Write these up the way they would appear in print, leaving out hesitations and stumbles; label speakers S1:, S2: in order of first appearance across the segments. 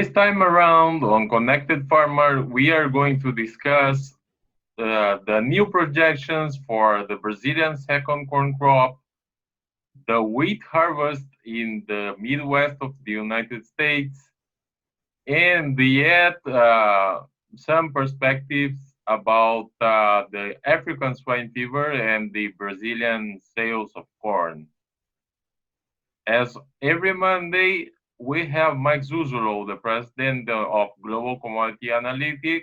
S1: This time around on Connected Farmer, we are going to discuss the new projections for the Brazilian second corn crop, the wheat harvest in the Midwest of the United States, and yet some perspectives about the African swine fever and the Brazilian sales of corn. As every Monday, we have Mike Zuzolo, the president of Global Commodity Analytics,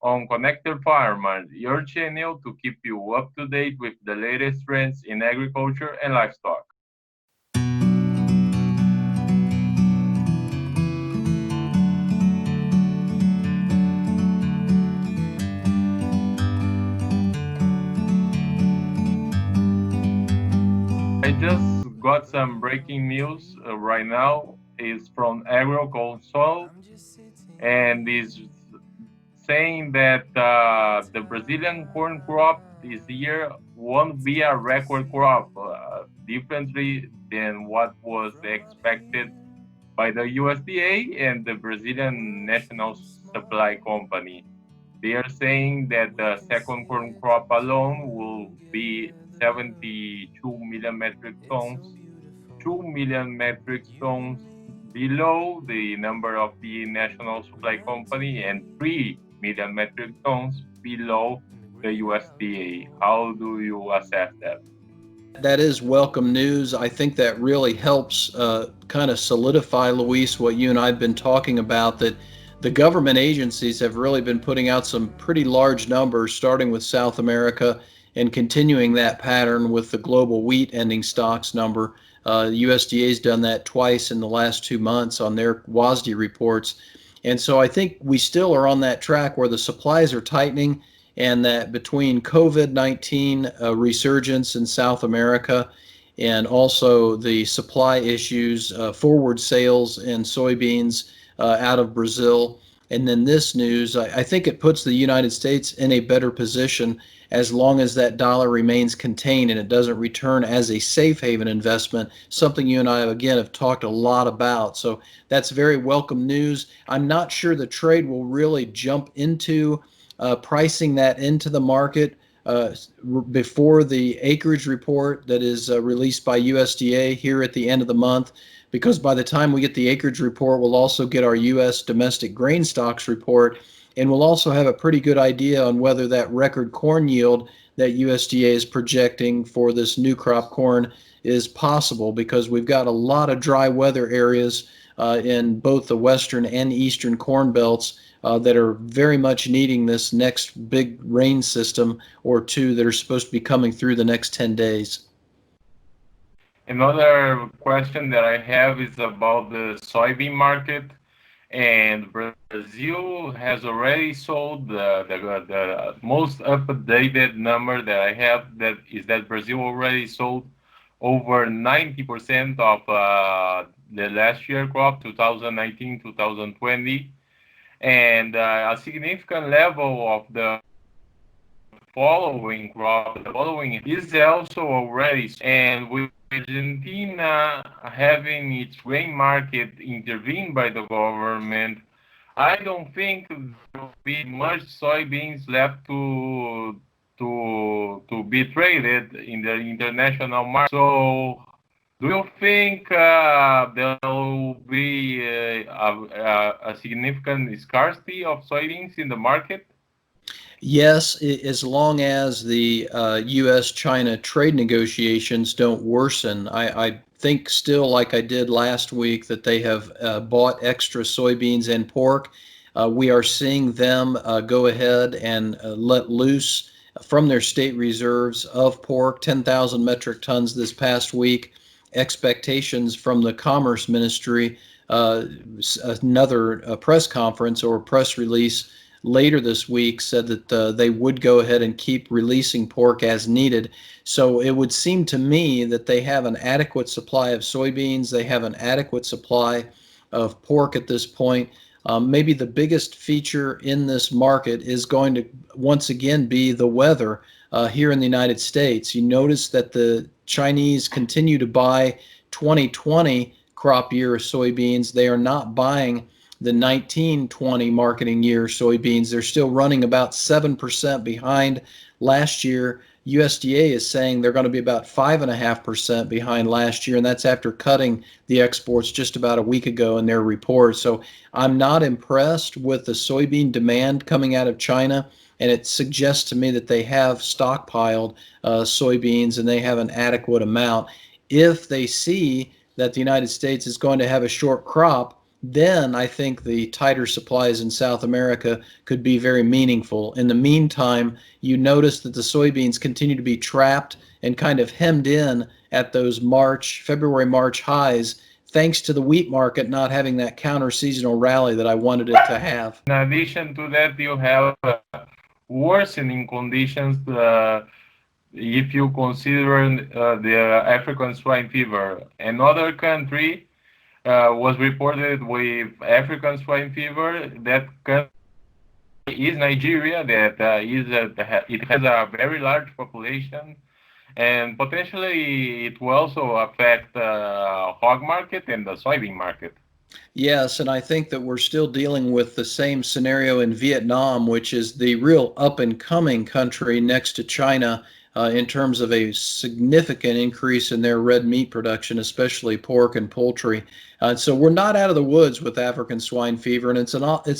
S1: on Connected Farmer, your channel to keep you up to date with the latest trends in agriculture and livestock. I just got some breaking news right now. It's from Agroconsult and is saying that the Brazilian corn crop this year won't be a record crop, differently than what was expected by the USDA and the Brazilian National Supply Company. They are saying that the second corn crop alone will be 72 million metric tons, 2 million metric tons below the number of the National Supply Company and 3 million metric tons below the USDA. How do you assess that?
S2: That is welcome news. I think that really helps kind of solidify, Luis, what you and I have been talking about, that the government agencies have really been putting out some pretty large numbers, starting with South America and continuing that pattern with the global wheat ending stocks number. USDA has done that twice in the last 2 months on their WASDE reports. And so I think we still are on that track where the supplies are tightening, and that between COVID-19 resurgence in South America and also the supply issues, forward sales in soybeans out of Brazil, and then this news, I think it puts the United States in a better position as long as that dollar remains contained and it doesn't return as a safe haven investment, something you and I, again, have talked a lot about. So that's very welcome news. I'm not sure the trade will really jump into pricing that into the market before the acreage report that is released by USDA here at the end of the month, because by the time we get the acreage report, we'll also get our U.S. domestic grain stocks report, and we'll also have a pretty good idea on whether that record corn yield that USDA is projecting for this new crop corn is possible, because we've got a lot of dry weather areas in both the western and eastern corn belts that are very much needing this next big rain system or two that are supposed to be coming through the next 10 days.
S1: Another question that I have is about the soybean market. And Brazil has already sold the most updated number that I have, that is that Brazil already sold over 90% of the last year crop, 2019-2020, and a significant level of the following crop, the following is also already, and with Argentina having its grain market intervened by the government, I don't think there will be much soybeans left to be traded in the international market. So, do you think there will be a significant scarcity of soybeans in the market?
S2: Yes, as long as the U.S.-China trade negotiations don't worsen. I think still, like I did last week, that they have bought extra soybeans and pork. We are seeing them go ahead and let loose from their state reserves of pork, 10,000 metric tons this past week. Expectations from the Commerce Ministry, another press conference or press release later this week said that they would go ahead and keep releasing pork as needed. So it would seem to me that they have an adequate supply of soybeans, they have an adequate supply of pork at this point. Maybe the biggest feature in this market is going to once again be the weather here in the United States. You notice that the Chinese continue to buy 2020 crop year soybeans. They are not buying the 19-20 marketing year soybeans. They're still running about 7% behind last year. USDA is saying they're going to be about 5.5% behind last year, and that's after cutting the exports just about a week ago in their report. So I'm not impressed with the soybean demand coming out of China, and it suggests to me that they have stockpiled soybeans and they have an adequate amount. If they see that the United States is going to have a short crop, then I think the tighter supplies in South America could be very meaningful. In the meantime, you notice that the soybeans continue to be trapped and kind of hemmed in at those February, March highs, thanks to the wheat market not having that counter-seasonal rally that I wanted it to have.
S1: In addition to that, you have worsening conditions if you consider the African swine fever. Another country was reported with African swine fever. That country is Nigeria. It has a very large population, and potentially it will also affect the hog market and the soybean market.
S2: Yes, and I think that we're still dealing with the same scenario in Vietnam, which is the real up and coming country next to China in terms of a significant increase in their red meat production, especially pork and poultry. So we're not out of the woods with African swine fever, and it's a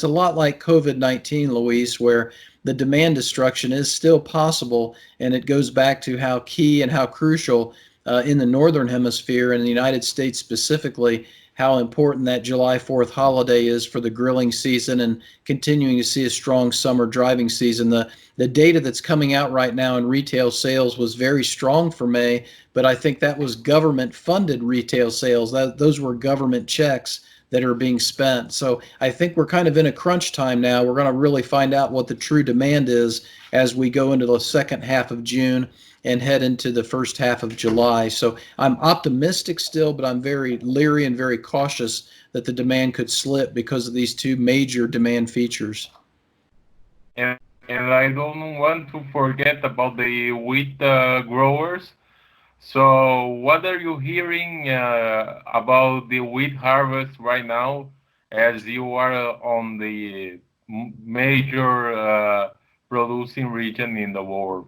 S2: lot like COVID-19, Luis, where the demand destruction is still possible, and it goes back to how key and how crucial in the Northern Hemisphere and the United States specifically, how important that July 4th holiday is for the grilling season and continuing to see a strong summer driving season. The data that's coming out right now in retail sales was very strong for May, but I think that was government-funded retail sales. Those were government checks that are being spent. So I think we're kind of in a crunch time now. We're going to really find out what the true demand is as we go into the second half of June and head into the first half of July. So I'm optimistic still, but I'm very leery and very cautious that the demand could slip because of these two major demand features.
S1: And I don't want to forget about the wheat growers. So what are you hearing about the wheat harvest right now as you are on the major producing region in the world?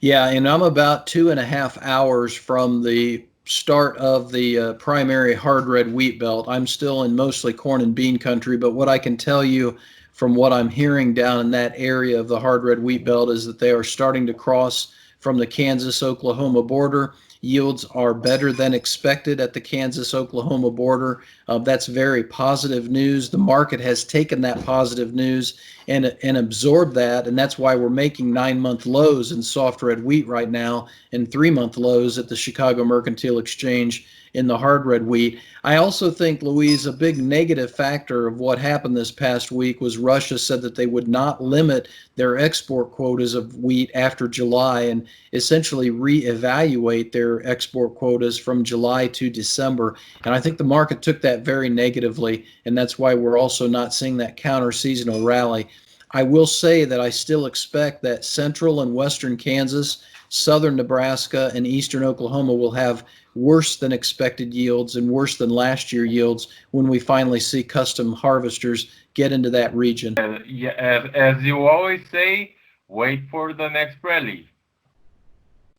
S2: Yeah, and I'm about 2.5 hours from the start of the primary hard red wheat belt. I'm still in mostly corn and bean country, but what I can tell you from what I'm hearing down in that area of the hard red wheat belt is that they are starting to cross from the Kansas-Oklahoma border. Yields are better than expected at the Kansas-Oklahoma border. That's very positive news. The market has taken that positive news and absorbed that, and that's why we're making 9-month lows in soft red wheat right now and 3-month lows at the Chicago Mercantile Exchange in the hard red wheat. I also think, Louise, a big negative factor of what happened this past week was Russia said that they would not limit their export quotas of wheat after July and essentially reevaluate their export quotas from July to December. And I think the market took that very negatively, and that's why we're also not seeing that counter-seasonal rally. I will say that I still expect that central and western Kansas, southern Nebraska, and eastern Oklahoma will have worse than expected yields and worse than last year yields when we finally see custom harvesters get into that region.
S1: Yeah, as you always say, wait for the next rally.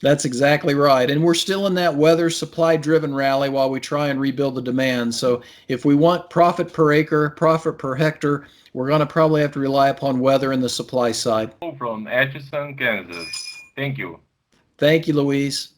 S2: That's exactly right. And we're still in that weather supply driven rally while we try and rebuild the demand. So if we want profit per acre, profit per hectare, we're going to probably have to rely upon weather and the supply side.
S1: From Atchison, Kansas. Thank you.
S2: Thank you, Louise.